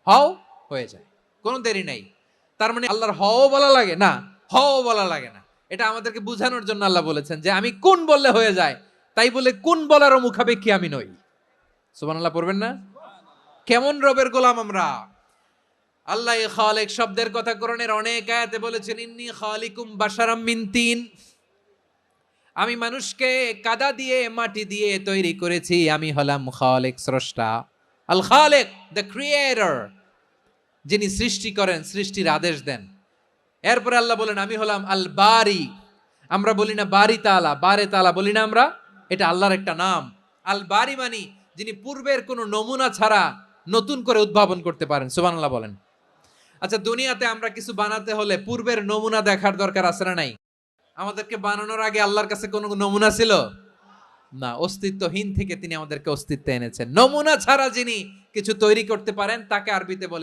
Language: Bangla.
হও, হয়ে যায়, কোনো দেরি নাই। তার মানে আল্লাহর হও বলা লাগে না, হও বলা লাগে না। এটা আমাদেরকে বুঝানোর জন্য আল্লাহ বলেছেন যে আমি কোন বললে হয়ে যায়, তাই বলে কোন বলারও মুখাপেক্ষী আমি নই। সুবহানাল্লাহ পড়বেন না? কেমন রবের গোলাম আমরা! আল্লাহ খালিক শব্দের কথা কোরআনের অনেক আয়াতে বলেছেন, ইন্নী খালিকুম বাশারাম মিন তিন, আমি মানুষকে কাদা দিয়ে মাটি দিয়ে তৈরি করেছি, আমি হলাম খালিক, স্রষ্টা। আল খালিক, দ্য ক্রিয়েটর, যিনি সৃষ্টি করেন, সৃষ্টির আদেশ দেন। এরপরে আল্লাহ বলেন আমি হলাম আল বারি। আমরা বলি না বারি তালা, বারে তালা বলি না আমরা, এটা আল্লাহর একটা নাম। আল বারি মানি যিনি পূর্বের কোনো নমুনা ছাড়া নতুন করে উদ্ভাবন করতে পারেন। সুবহানাল্লাহ বলেন। আচ্ছা, দুনিয়াতে আমরা কিছু বানাতে হলে পূর্বের নমুনা দেখার দরকার আছে না নাই? আমাদেরকে বানানোর আগে আল্লাহর কাছে কোনো নমুনা ছিল না, অস্তিত্বহীন থেকে তিনি আমাদেরকে অস্তিত্বে এনেছেন। নমুনা ছাড়া যিনি কিছু তৈরি করতে পারেন তাকে আরবিতে বলে